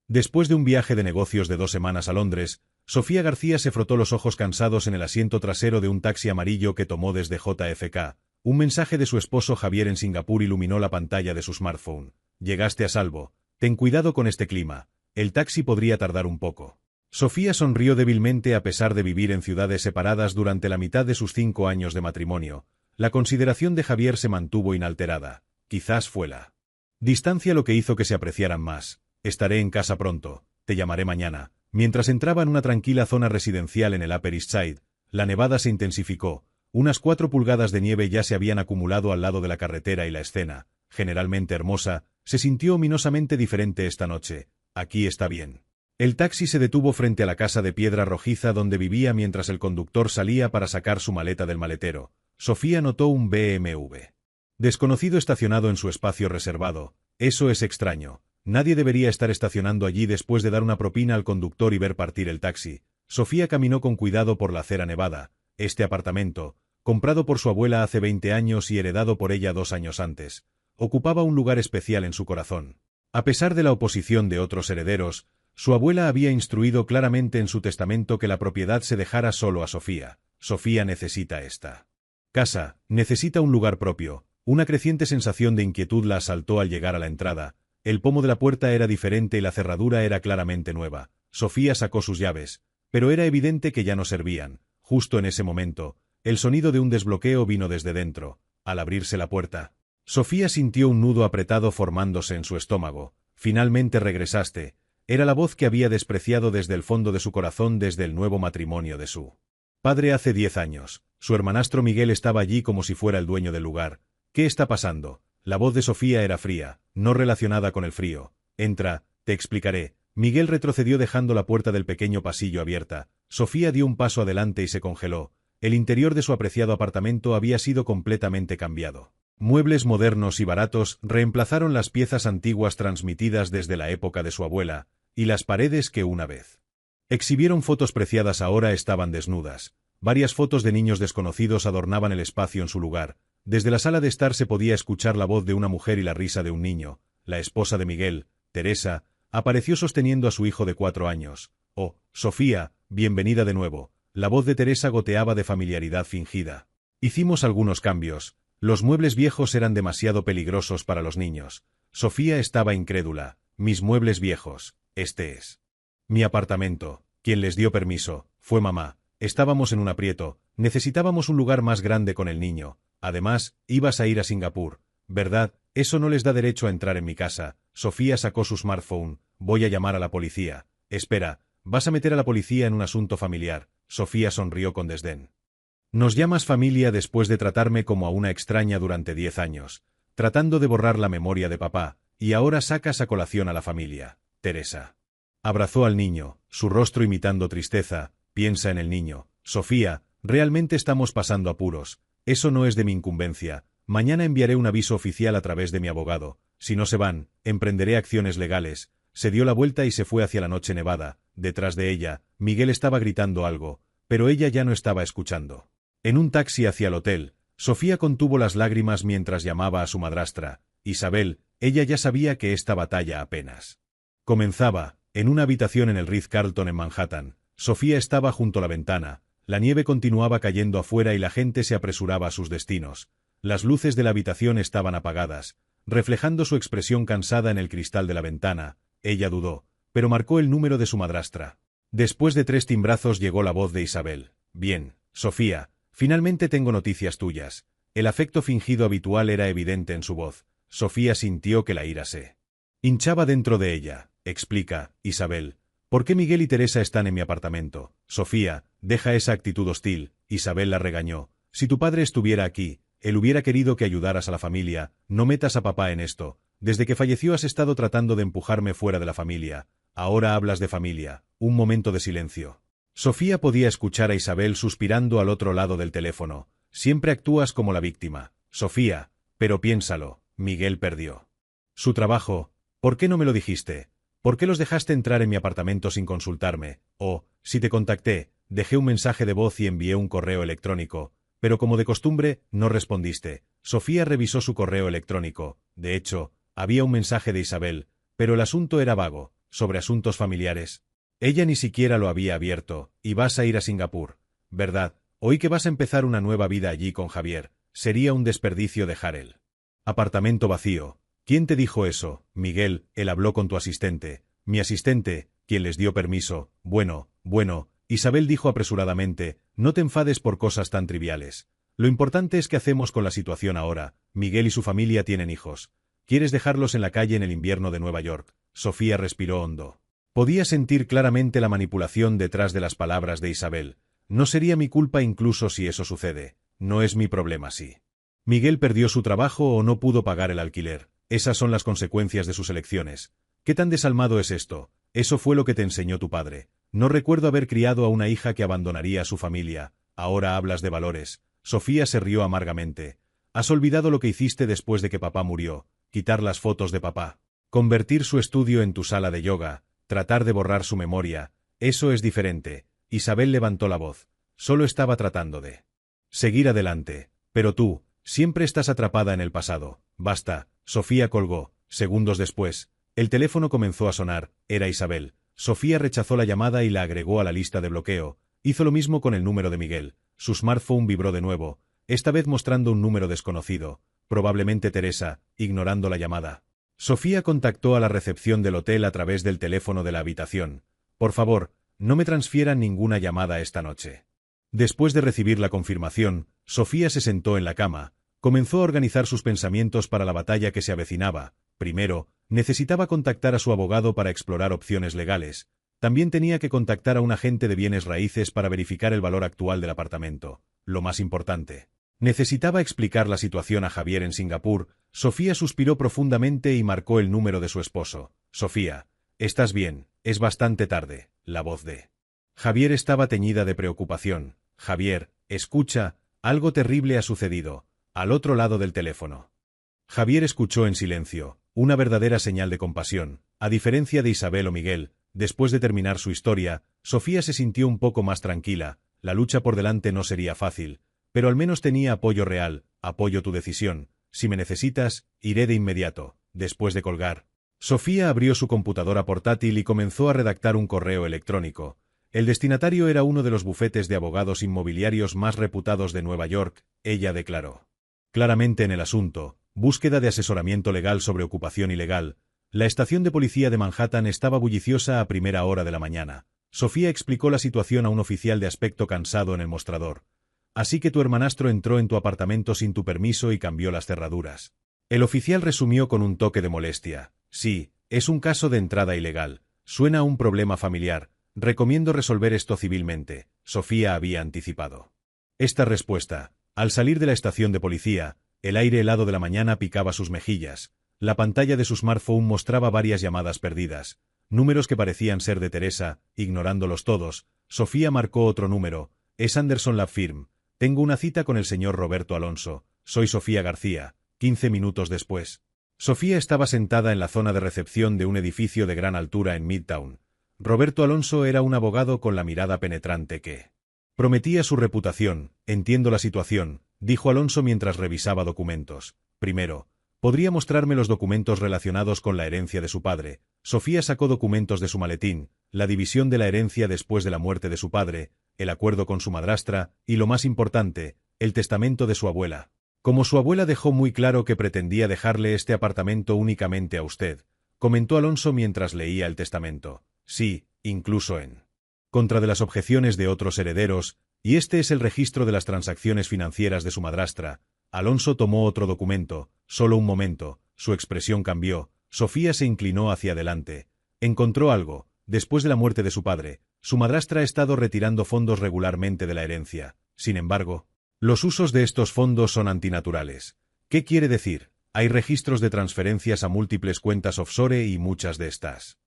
Después de un viaje de negocios de 2 semanas a Londres, Sofía García se frotó los ojos cansados en el asiento trasero de un taxi amarillo que tomó desde JFK. Un mensaje de su esposo Javier en Singapur iluminó la pantalla de su smartphone. Llegaste a salvo. Ten cuidado con este clima. El taxi podría tardar un poco. Sofía sonrió débilmente a pesar de vivir en ciudades separadas durante la mitad de sus 5 años de matrimonio. La consideración de Javier se mantuvo inalterada. Quizás fue la distancia lo que hizo que se apreciaran más. Estaré en casa pronto. Te llamaré mañana. Mientras entraba en una tranquila zona residencial en el Upper East Side, la nevada se intensificó. Unas 4 pulgadas de nieve ya se habían acumulado al lado de la carretera y la escena, generalmente hermosa, se sintió ominosamente diferente esta noche. Aquí está bien. El taxi se detuvo frente a la casa de piedra rojiza donde vivía mientras el conductor salía para sacar su maleta del maletero. Sofía notó un BMW desconocido estacionado en su espacio reservado. Eso es extraño. Nadie debería estar estacionando allí después de dar una propina al conductor y ver partir el taxi. Sofía caminó con cuidado por la acera nevada. Este apartamento, comprado por su abuela hace 20 años y heredado por ella 2 años antes, ocupaba un lugar especial en su corazón. A pesar de la oposición de otros herederos, su abuela había instruido claramente en su testamento que la propiedad se dejara solo a Sofía. Sofía necesita esta casa, necesita un lugar propio. Una creciente sensación de inquietud la asaltó al llegar a la entrada. El pomo de la puerta era diferente y la cerradura era claramente nueva. Sofía sacó sus llaves, pero era evidente que ya no servían. Justo en ese momento, el sonido de un desbloqueo vino desde dentro. Al abrirse la puerta, Sofía sintió un nudo apretado formándose en su estómago. Finalmente regresaste. Era la voz que había despreciado desde el fondo de su corazón desde el nuevo matrimonio de su padre hace 10 años. Su hermanastro Miguel estaba allí como si fuera el dueño del lugar. ¿Qué está pasando? La voz de Sofía era fría, no relacionada con el frío. Entra, te explicaré. Miguel retrocedió dejando la puerta del pequeño pasillo abierta. Sofía dio un paso adelante y se congeló. El interior de su apreciado apartamento había sido completamente cambiado. Muebles modernos y baratos reemplazaron las piezas antiguas transmitidas desde la época de su abuela, y las paredes que una vez exhibieron fotos preciadas ahora estaban desnudas. Varias fotos de niños desconocidos adornaban el espacio en su lugar. Desde la sala de estar se podía escuchar la voz de una mujer y la risa de un niño. La esposa de Miguel, Teresa, apareció sosteniendo a su hijo de 4 años. «Oh, Sofía, bienvenida de nuevo». La voz de Teresa goteaba de familiaridad fingida. Hicimos algunos cambios. Los muebles viejos eran demasiado peligrosos para los niños. Sofía estaba incrédula. «Mis muebles viejos. Este es mi apartamento. Quien les dio permiso fue mamá. Estábamos en un aprieto. Necesitábamos un lugar más grande con el niño. Además, ibas a ir a Singapur, ¿verdad? Eso no les da derecho a entrar en mi casa». Sofía sacó su smartphone. «Voy a llamar a la policía». «Espera, ¿vas a meter a la policía en un asunto familiar?» Sofía sonrió con desdén. «Nos llamas familia después de tratarme como a una extraña durante 10 años, tratando de borrar la memoria de papá, y ahora sacas a colación a la familia». Teresa abrazó al niño, su rostro imitando tristeza. «Piensa en el niño. Sofía, realmente estamos pasando apuros. Eso no es de mi incumbencia. Mañana enviaré un aviso oficial a través de mi abogado. Si no se van, emprenderé acciones legales». Se dio la vuelta y se fue hacia la noche nevada. Detrás de ella, Miguel estaba gritando algo, pero ella ya no estaba escuchando. En un taxi hacia el hotel, Sofía contuvo las lágrimas mientras llamaba a su madrastra, Isabel. Ella ya sabía que esta batalla apenas comenzaba. En una habitación en el Ritz-Carlton en Manhattan, Sofía estaba junto a la ventana. La nieve continuaba cayendo afuera y la gente se apresuraba a sus destinos. Las luces de la habitación estaban apagadas, reflejando su expresión cansada en el cristal de la ventana. Ella dudó, pero marcó el número de su madrastra. Después de 3 timbrazos llegó la voz de Isabel. «Bien, Sofía, finalmente tengo noticias tuyas». El afecto fingido habitual era evidente en su voz. Sofía sintió que la ira se hinchaba dentro de ella. «Explica, Isabel, ¿por qué Miguel y Teresa están en mi apartamento?» «Sofía, deja esa actitud hostil». Isabel la regañó. «Si tu padre estuviera aquí, él hubiera querido que ayudaras a la familia. No metas a papá en esto. Desde que falleció has estado tratando de empujarme fuera de la familia. Ahora hablas de familia». Un momento de silencio. Sofía podía escuchar a Isabel suspirando al otro lado del teléfono. «Siempre actúas como la víctima, Sofía, pero piénsalo, Miguel perdió su trabajo. ¿Por qué no me lo dijiste? ¿Por qué los dejaste entrar en mi apartamento sin consultarme? O, si te contacté, dejé un mensaje de voz y envié un correo electrónico, pero como de costumbre, no respondiste». Sofía revisó su correo electrónico. De hecho, había un mensaje de Isabel, pero el asunto era vago. sobre asuntos familiares. Ella ni siquiera lo había abierto, y vas a ir a Singapur, ¿verdad? Oí que vas a empezar una nueva vida allí con Javier. Sería un desperdicio dejar el apartamento vacío. ¿Quién te dijo eso, Miguel? Él habló con tu asistente. Mi asistente, quien les dio permiso. Bueno, Isabel dijo apresuradamente, no te enfades por cosas tan triviales. Lo importante es qué hacemos con la situación ahora. Miguel y su familia tienen hijos. ¿Quieres dejarlos en la calle en el invierno de Nueva York? Sofía respiró hondo. Podía sentir claramente la manipulación detrás de las palabras de Isabel. No sería mi culpa incluso si eso sucede. No es mi problema si Miguel perdió su trabajo o no pudo pagar el alquiler. Esas son las consecuencias de sus elecciones. ¿Qué tan desalmado es esto? Eso fue lo que te enseñó tu padre. No recuerdo haber criado a una hija que abandonaría a su familia. Ahora hablas de valores. Sofía se rió amargamente. Has olvidado lo que hiciste después de que papá murió. Quitar las fotos de papá. Convertir su estudio en tu sala de yoga. Tratar de borrar su memoria. Eso es diferente. Isabel levantó la voz. Solo estaba tratando de seguir adelante. Pero tú, siempre estás atrapada en el pasado. Basta. Sofía colgó. Segundos después, el teléfono comenzó a sonar. Era Isabel. Sofía rechazó la llamada y la agregó a la lista de bloqueo. Hizo lo mismo con el número de Miguel. Su smartphone vibró de nuevo, esta vez mostrando un número desconocido. Probablemente Teresa, ignorando la llamada. Sofía contactó a la recepción del hotel a través del teléfono de la habitación. Por favor, no me transfieran ninguna llamada esta noche. Después de recibir la confirmación, Sofía se sentó en la cama. Comenzó a organizar sus pensamientos para la batalla que se avecinaba. Primero, necesitaba contactar a su abogado para explorar opciones legales. También tenía que contactar a un agente de bienes raíces para verificar el valor actual del apartamento. Lo más importante. Necesitaba explicar la situación a Javier en Singapur. Sofía suspiró profundamente y marcó el número de su esposo. Sofía, ¿estás bien? Es bastante tarde. La voz de Javier estaba teñida de preocupación. Javier, escucha, algo terrible ha sucedido. Al otro lado del teléfono. Javier escuchó en silencio, una verdadera señal de compasión. A diferencia de Isabel o Miguel, después de terminar su historia, Sofía se sintió un poco más tranquila. La lucha por delante no sería fácil, pero al menos tenía apoyo real. Apoyo tu decisión. Si me necesitas, iré de inmediato. Después de colgar, Sofía abrió su computadora portátil y comenzó a redactar un correo electrónico. El destinatario era uno de los bufetes de abogados inmobiliarios más reputados de Nueva York. Ella declaró claramente en el asunto, búsqueda de asesoramiento legal sobre ocupación ilegal. La estación de policía de Manhattan estaba bulliciosa a primera hora de la mañana. Sofía explicó la situación a un oficial de aspecto cansado en el mostrador. Así que tu hermanastro entró en tu apartamento sin tu permiso y cambió las cerraduras. El oficial resumió con un toque de molestia. Sí, es un caso de entrada ilegal. Suena a un problema familiar. Recomiendo resolver esto civilmente. Sofía había anticipado esta respuesta. Al salir de la estación de policía, el aire helado de la mañana picaba sus mejillas. La pantalla de su smartphone mostraba varias llamadas perdidas. Números que parecían ser de Teresa. Ignorándolos todos, Sofía marcó otro número. Es Anderson Lab Firm. Tengo una cita con el señor Roberto Alonso. Soy Sofía García. 15 minutos después. Sofía estaba sentada en la zona de recepción de un edificio de gran altura en Midtown. Roberto Alonso era un abogado con la mirada penetrante que prometía su reputación. Entiendo la situación, dijo Alonso mientras revisaba documentos. Primero, ¿podría mostrarme los documentos relacionados con la herencia de su padre? Sofía sacó documentos de su maletín, la división de la herencia después de la muerte de su padre, el acuerdo con su madrastra, y lo más importante, el testamento de su abuela. Como su abuela dejó muy claro que pretendía dejarle este apartamento únicamente a usted, comentó Alonso mientras leía el testamento. Sí, incluso en contra de las objeciones de otros herederos, y este es el registro de las transacciones financieras de su madrastra. Alonso tomó otro documento. Solo un momento, su expresión cambió. Sofía se inclinó hacia adelante. Encontró algo. Después de la muerte de su padre, su madrastra ha estado retirando fondos regularmente de la herencia. Sin embargo, los usos de estos fondos son antinaturales. ¿Qué quiere decir? Hay registros de transferencias a múltiples cuentas offshore y muchas de estas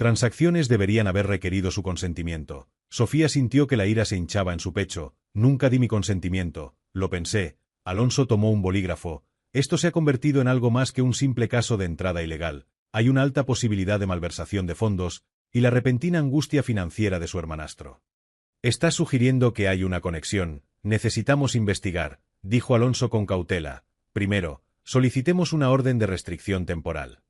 transacciones deberían haber requerido su consentimiento. Sofía sintió que la ira se hinchaba en su pecho. Nunca di mi consentimiento, lo pensé. Alonso tomó un bolígrafo. Esto se ha convertido en algo más que un simple caso de entrada ilegal. Hay una alta posibilidad de malversación de fondos y la repentina angustia financiera de su hermanastro. Estás sugiriendo que hay una conexión. Necesitamos investigar, dijo Alonso con cautela. Primero, solicitemos una orden de restricción temporal.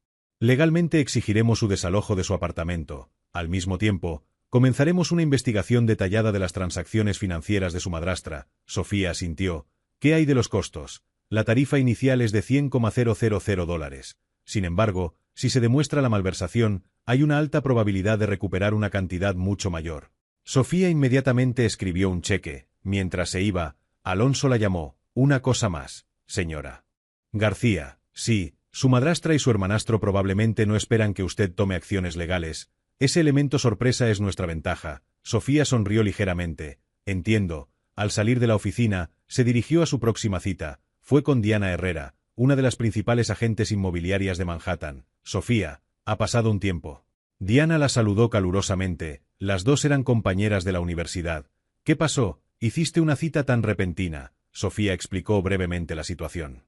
Legalmente exigiremos su desalojo de su apartamento. Al mismo tiempo, comenzaremos una investigación detallada de las transacciones financieras de su madrastra. Sofía asintió. ¿Qué hay de los costos? La tarifa inicial es de $100,000. Sin embargo, si se demuestra la malversación, hay una alta probabilidad de recuperar una cantidad mucho mayor. Sofía inmediatamente escribió un cheque. Mientras se iba, Alonso la llamó. Una cosa más, señora García. Sí, su madrastra y su hermanastro probablemente no esperan que usted tome acciones legales. Ese elemento sorpresa es nuestra ventaja. Sofía sonrió ligeramente. Entiendo. Al salir de la oficina, se dirigió a su próxima cita. Fue con Diana Herrera, una de las principales agentes inmobiliarias de Manhattan. Sofía, ha pasado un tiempo. Diana la saludó calurosamente. Las dos eran compañeras de la universidad. ¿Qué pasó? Hiciste una cita tan repentina. Sofía explicó brevemente la situación.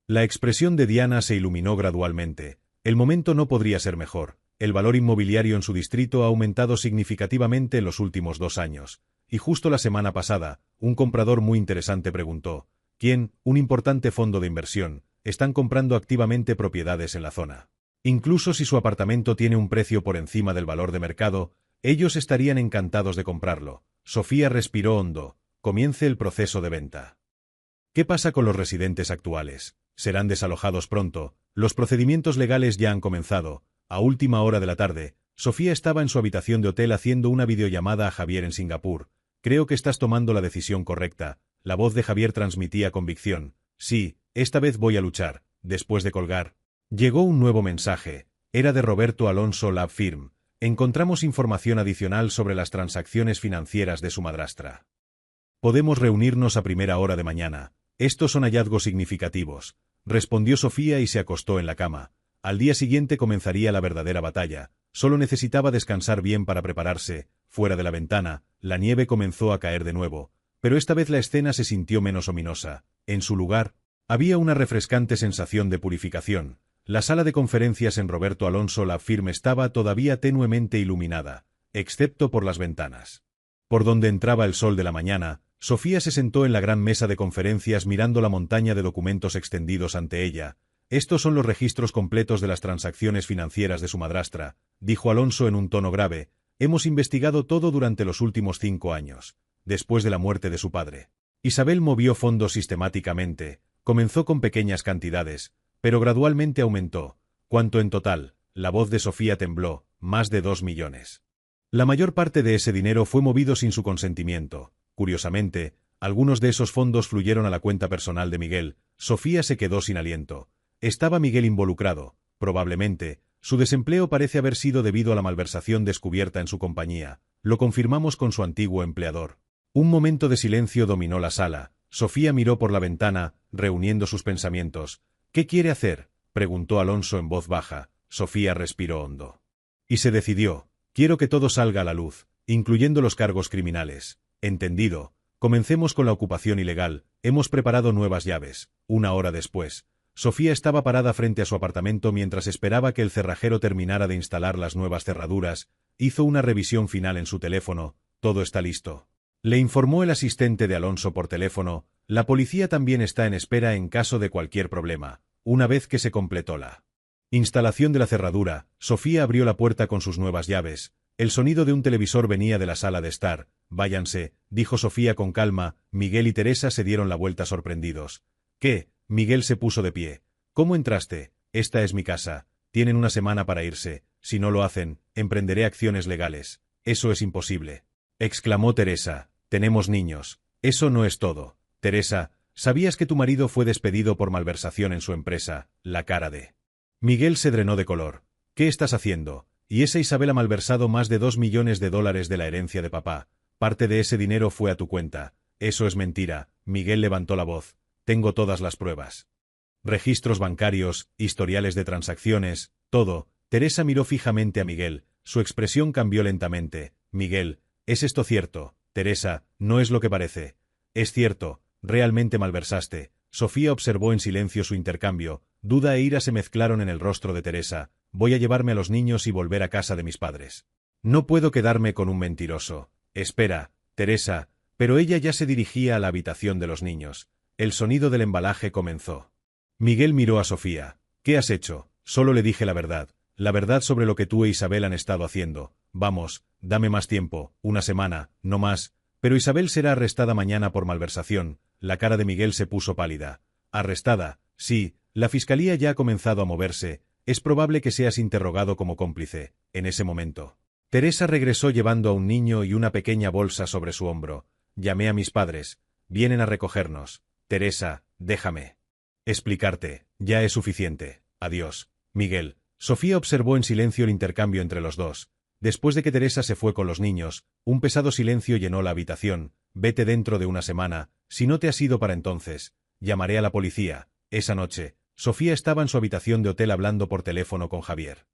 La expresión de Diana se iluminó gradualmente. El momento no podría ser mejor. El valor inmobiliario en su distrito ha aumentado significativamente en los últimos 2 años. Y justo la semana pasada, un comprador muy interesante preguntó: ¿quién? Un importante fondo de inversión. Están comprando activamente propiedades en la zona. Incluso si su apartamento tiene un precio por encima del valor de mercado, ellos estarían encantados de comprarlo. Sofía respiró hondo. Comience el proceso de venta. ¿Qué pasa con los residentes actuales? Serán desalojados pronto. Los procedimientos legales ya han comenzado. A última hora de la tarde, Sofía estaba en su habitación de hotel haciendo una videollamada a Javier en Singapur. Creo que estás tomando la decisión correcta. La voz de Javier transmitía convicción. Sí, esta vez voy a luchar. Después de colgar, llegó un nuevo mensaje. Era de Roberto Alonso Lab Firm. Encontramos información adicional sobre las transacciones financieras de su madrastra. Podemos reunirnos a primera hora de mañana. Estos son hallazgos significativos, respondió Sofía y se acostó en la cama. Al día siguiente comenzaría la verdadera batalla. Solo necesitaba descansar bien para prepararse. Fuera de la ventana, la nieve comenzó a caer de nuevo, pero esta vez la escena se sintió menos ominosa. En su lugar, había una refrescante sensación de purificación. La sala de conferencias en Roberto Alonso Lab Firm estaba todavía tenuemente iluminada, excepto por las ventanas. Por donde entraba el sol de la mañana, Sofía se sentó en la gran mesa de conferencias mirando la montaña de documentos extendidos ante ella. Estos son los registros completos de las transacciones financieras de su madrastra, dijo Alonso en un tono grave. Hemos investigado todo durante los últimos 5 años, después de la muerte de su padre. Isabel movió fondos sistemáticamente, comenzó con pequeñas cantidades, pero gradualmente aumentó. ¿Cuánto en total? La voz de Sofía tembló. Más de 2 millones. La mayor parte de ese dinero fue movido sin su consentimiento. Curiosamente, algunos de esos fondos fluyeron a la cuenta personal de Miguel. Sofía se quedó sin aliento. ¿Estaba Miguel involucrado? Probablemente. Su desempleo parece haber sido debido a la malversación descubierta en su compañía. Lo confirmamos con su antiguo empleador. Un momento de silencio dominó la sala. Sofía miró por la ventana, reuniendo sus pensamientos. ¿Qué quiere hacer?, preguntó Alonso en voz baja. Sofía respiró hondo. Y se decidió. Quiero que todo salga a la luz, incluyendo los cargos criminales. Entendido. Comencemos con la ocupación ilegal. Hemos preparado nuevas llaves. 1 hora después, Sofía estaba parada frente a su apartamento mientras esperaba que el cerrajero terminara de instalar las nuevas cerraduras. Hizo una revisión final en su teléfono. Todo está listo. Le informó el asistente de Alonso por teléfono. La policía también está en espera en caso de cualquier problema. Una vez que se completó la instalación de la cerradura, Sofía abrió la puerta con sus nuevas llaves. El sonido de un televisor venía de la sala de estar. Váyanse, dijo Sofía con calma. Miguel y Teresa se dieron la vuelta sorprendidos. ¿Qué? Miguel se puso de pie. ¿Cómo entraste? Esta es mi casa. Tienen 1 semana para irse. Si no lo hacen, emprenderé acciones legales. Eso es imposible, exclamó Teresa. Tenemos niños. Eso no es todo. Teresa, ¿sabías que tu marido fue despedido por malversación en su empresa? La cara de Miguel se drenó de color. ¿Qué estás haciendo? Y esa Isabel ha malversado más de $2 millones de la herencia de papá. Parte de ese dinero fue a tu cuenta. Eso es mentira. Miguel levantó la voz. Tengo todas las pruebas. Registros bancarios, historiales de transacciones, todo. Teresa miró fijamente a Miguel. Su expresión cambió lentamente. Miguel, ¿es esto cierto? Teresa, no es lo que parece. Es cierto, realmente malversaste. Sofía observó en silencio su intercambio. Duda e ira se mezclaron en el rostro de Teresa. Voy a llevarme a los niños y volver a casa de mis padres. No puedo quedarme con un mentiroso. Espera, Teresa, pero ella ya se dirigía a la habitación de los niños. El sonido del embalaje comenzó. Miguel miró a Sofía. ¿Qué has hecho? Solo le dije la verdad. la verdad sobre lo que tú e Isabel han estado haciendo. Vamos, dame más tiempo, una semana, no más. Pero Isabel será arrestada mañana por malversación. La cara de Miguel se puso pálida. ¿Arrestada? Sí, la fiscalía ya ha comenzado a moverse. Es probable que seas interrogado como cómplice. En ese momento, Teresa regresó llevando a un niño y una pequeña bolsa sobre su hombro. Llamé a mis padres. Vienen a recogernos. Teresa, déjame explicarte. Ya es suficiente. Adiós. Miguel. Sofía observó en silencio el intercambio entre los dos. Después de que Teresa se fue con los niños, un pesado silencio llenó la habitación. Vete dentro de una semana, si no te has ido para entonces. Llamaré a la policía. Esa noche, Sofía estaba en su habitación de hotel hablando por teléfono con Javier.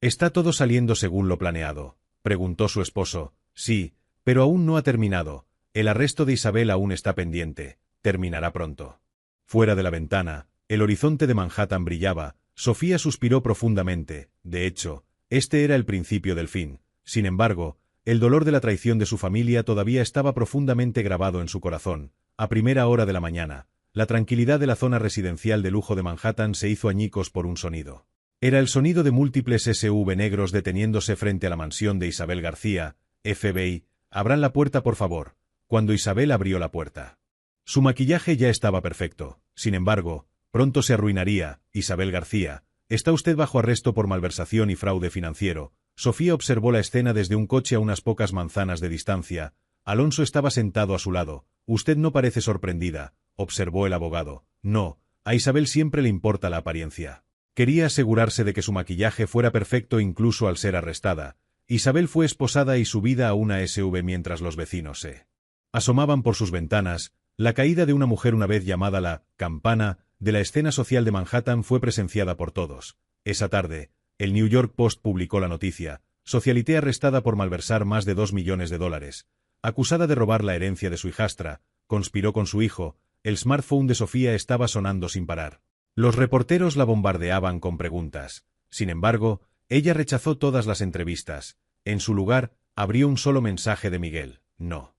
¿Está todo saliendo según lo planeado?, preguntó su esposo. Sí, pero aún no ha terminado. El arresto de Isabel aún está pendiente. Terminará pronto. Fuera de la ventana, el horizonte de Manhattan brillaba. Sofía suspiró profundamente. De hecho, este era el principio del fin. Sin embargo, el dolor de la traición de su familia todavía estaba profundamente grabado en su corazón. A primera hora de la mañana, la tranquilidad de la zona residencial de lujo de Manhattan se hizo añicos por un sonido. Era el sonido de múltiples SUV negros deteniéndose frente a la mansión de Isabel García. FBI, abran la puerta por favor. Cuando Isabel abrió la puerta, su maquillaje ya estaba perfecto. Sin embargo, pronto se arruinaría. Isabel García, está usted bajo arresto por malversación y fraude financiero. Sofía observó la escena desde un coche a unas pocas manzanas de distancia. Alonso estaba sentado a su lado. Usted no parece sorprendida, observó el abogado. No, a Isabel siempre le importa la apariencia. Quería asegurarse de que su maquillaje fuera perfecto incluso al ser arrestada. Isabel fue esposada y subida a una SUV mientras los vecinos se asomaban por sus ventanas. La caída de una mujer una vez llamada la «campana» de la escena social de Manhattan fue presenciada por todos. Esa tarde, el New York Post publicó la noticia: Socialité arrestada por malversar más de $2 millones. Acusada de robar la herencia de su hijastra, conspiró con su hijo. El smartphone de Sofía estaba sonando sin parar. Los reporteros la bombardeaban con preguntas. Sin embargo, ella rechazó todas las entrevistas. En su lugar, abrió un solo mensaje de Miguel. No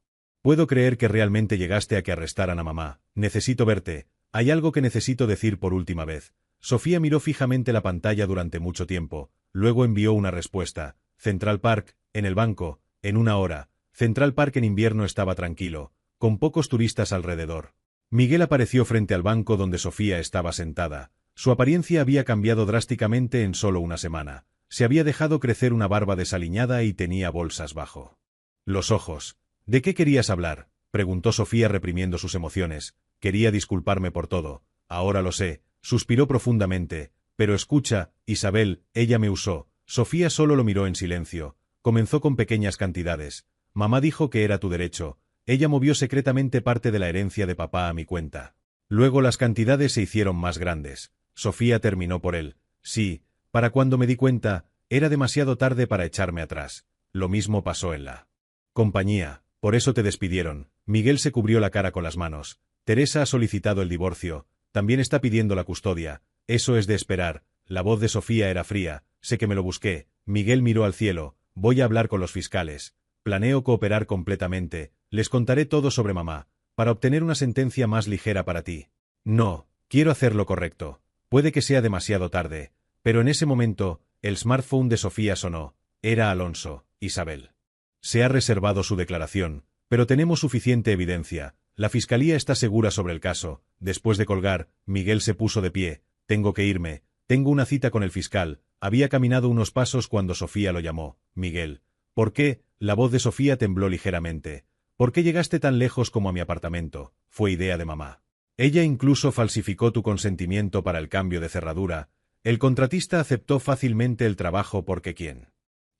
puedo creer que realmente llegaste a que arrestaran a mamá. Necesito verte. Hay algo que necesito decir por última vez. Sofía miró fijamente la pantalla durante mucho tiempo. Luego envió una respuesta. Central Park, en el banco, en una hora. Central Park en invierno estaba tranquilo, con pocos turistas alrededor. Miguel apareció frente al banco donde Sofía estaba sentada. Su apariencia había cambiado drásticamente en solo una semana. Se había dejado crecer una barba desaliñada y tenía bolsas bajo los ojos. ¿De qué querías hablar?, preguntó Sofía reprimiendo sus emociones. Quería disculparme por todo. Ahora lo sé, suspiró profundamente. Pero escucha, Isabel, ella me usó. Sofía solo lo miró en silencio. Comenzó con pequeñas cantidades. Mamá dijo que era tu derecho. Ella movió secretamente parte de la herencia de papá a mi cuenta. Luego las cantidades se hicieron más grandes. Sofía terminó por él. Sí, para cuando me di cuenta, era demasiado tarde para echarme atrás. Lo mismo pasó en la compañía. Por eso te despidieron. Miguel se cubrió la cara con las manos. Teresa ha solicitado el divorcio. También está pidiendo la custodia. Eso es de esperar. La voz de Sofía era fría. Sé que me lo busqué. Miguel miró al cielo. Voy a hablar con los fiscales. Planeo cooperar completamente. Les contaré todo sobre mamá, para obtener una sentencia más ligera para ti. No, quiero hacer lo correcto. Puede que sea demasiado tarde. Pero en ese momento, el smartphone de Sofía sonó. Era Alonso. Isabel se ha reservado su declaración, pero tenemos suficiente evidencia. La fiscalía está segura sobre el caso. Después de colgar, Miguel se puso de pie. Tengo que irme. Tengo una cita con el fiscal. Había caminado unos pasos cuando Sofía lo llamó. Miguel. ¿Por qué? La voz de Sofía tembló ligeramente. ¿Por qué llegaste tan lejos como a mi apartamento? Fue idea de mamá. Ella incluso falsificó tu consentimiento para el cambio de cerradura. El contratista aceptó fácilmente el trabajo porque ¿quién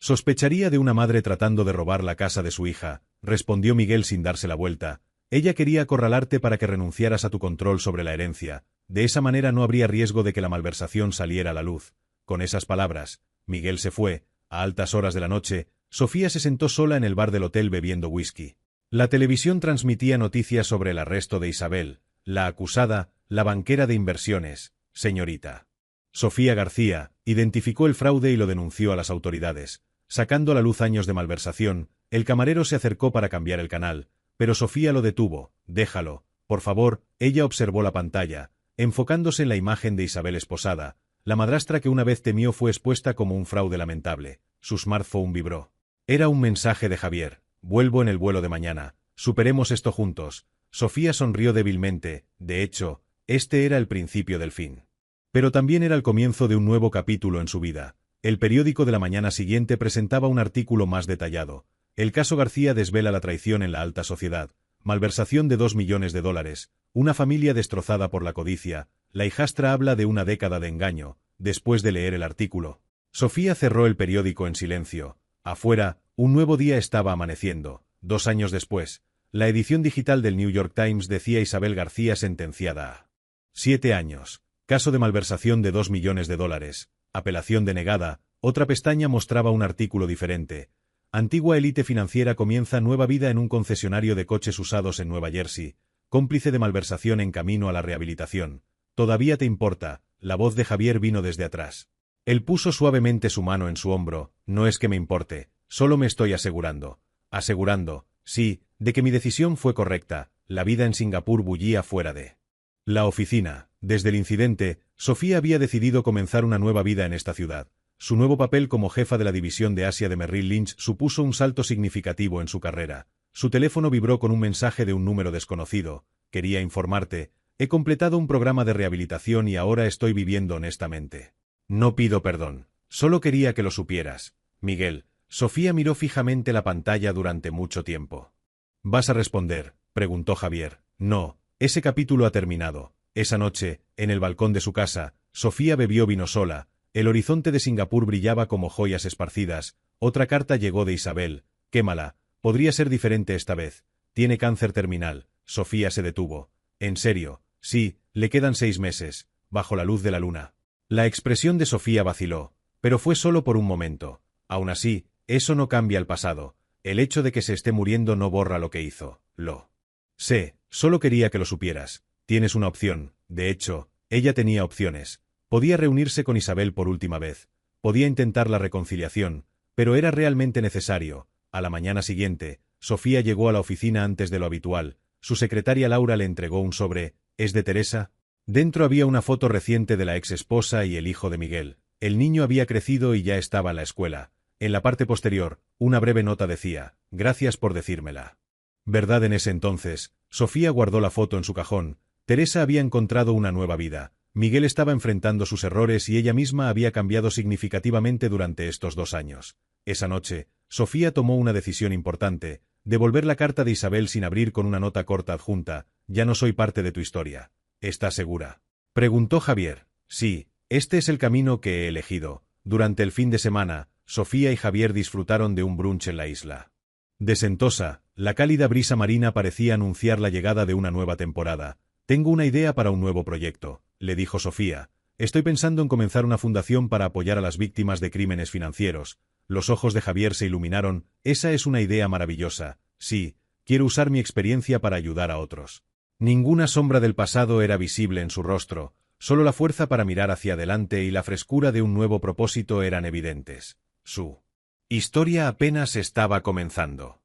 sospecharía de una madre tratando de robar la casa de su hija? Respondió Miguel sin darse la vuelta. Ella quería acorralarte para que renunciaras a tu control sobre la herencia. De esa manera no habría riesgo de que la malversación saliera a la luz. Con esas palabras, Miguel se fue. A altas horas de la noche, Sofía se sentó sola en el bar del hotel bebiendo whisky. La televisión transmitía noticias sobre el arresto de Isabel, la acusada, la banquera de inversiones, señorita Sofía García, identificó el fraude y lo denunció a las autoridades. Sacando a la luz años de malversación, el camarero se acercó para cambiar el canal, pero Sofía lo detuvo. Déjalo, por favor. Ella observó la pantalla, enfocándose en la imagen de Isabel esposada. La madrastra que una vez temió fue expuesta como un fraude lamentable. Su smartphone vibró. Era un mensaje de Javier. Vuelvo en el vuelo de mañana. Superemos esto juntos. Sofía sonrió débilmente. De hecho, este era el principio del fin. Pero también era el comienzo de un nuevo capítulo en su vida. El periódico de la mañana siguiente presentaba un artículo más detallado. El caso García desvela la traición en la alta sociedad. Malversación de $2 millones. Una familia destrozada por la codicia. La hijastra habla de una década de engaño. Después de leer el artículo, Sofía cerró el periódico en silencio. Afuera, un nuevo día estaba amaneciendo. 2 años después, la edición digital del New York Times decía Isabel García sentenciada a 7 años. Caso de malversación de $2 millones. Apelación denegada. Otra pestaña mostraba un artículo diferente. Antigua élite financiera comienza nueva vida en un concesionario de coches usados en Nueva Jersey. Cómplice de malversación en camino a la rehabilitación. ¿Todavía te importa? La voz de Javier vino desde atrás. Él puso suavemente su mano en su hombro. No es que me importe, solo me estoy asegurando. Asegurando, sí, de que mi decisión fue correcta. La vida en Singapur bullía fuera de la oficina. Desde el incidente, Sofía había decidido comenzar una nueva vida en esta ciudad. Su nuevo papel como jefa de la división de Asia de Merrill Lynch supuso un salto significativo en su carrera. Su teléfono vibró con un mensaje de un número desconocido. Quería informarte. He completado un programa de rehabilitación y ahora estoy viviendo honestamente. No pido perdón. Solo quería que lo supieras. Miguel. Sofía miró fijamente la pantalla durante mucho tiempo. ¿Vas a responder?, preguntó Javier. No, ese capítulo ha terminado. Esa noche, en el balcón de su casa, Sofía bebió vino sola. El horizonte de Singapur brillaba como joyas esparcidas. Otra carta llegó de Isabel. Quémala. Podría ser diferente esta vez. Tiene cáncer terminal. Sofía se detuvo. ¿En serio? Sí, le quedan 6 meses, bajo la luz de la luna. La expresión de Sofía vaciló, pero fue solo por un momento. Aún así, eso no cambia el pasado. El hecho de que se esté muriendo no borra lo que hizo. Lo sé, solo quería que lo supieras. Tienes una opción. De hecho, ella tenía opciones. Podía reunirse con Isabel por última vez. Podía intentar la reconciliación, pero era realmente necesario. A la mañana siguiente, Sofía llegó a la oficina antes de lo habitual. Su secretaria Laura le entregó un sobre. ¿Es de Teresa? Dentro había una foto reciente de la ex esposa y el hijo de Miguel. El niño había crecido y ya estaba en la escuela. En la parte posterior, una breve nota decía: gracias por decírmela. ¿Verdad? En ese entonces, Sofía guardó la foto en su cajón. Teresa había encontrado una nueva vida. Miguel estaba enfrentando sus errores y ella misma había cambiado significativamente durante estos 2 años. Esa noche, Sofía tomó una decisión importante: devolver la carta de Isabel sin abrir con una nota corta adjunta. Ya no soy parte de tu historia. ¿Estás segura?, preguntó Javier. Sí, este es el camino que he elegido. Durante el fin de semana, Sofía y Javier disfrutaron de un brunch en la isla de Sentosa. La cálida brisa marina parecía anunciar la llegada de una nueva temporada. Tengo una idea para un nuevo proyecto, le dijo Sofía. Estoy pensando en comenzar una fundación para apoyar a las víctimas de crímenes financieros. Los ojos de Javier se iluminaron. Esa es una idea maravillosa. Sí, quiero usar mi experiencia para ayudar a otros. Ninguna sombra del pasado era visible en su rostro, solo la fuerza para mirar hacia adelante y la frescura de un nuevo propósito eran evidentes. Su historia apenas estaba comenzando.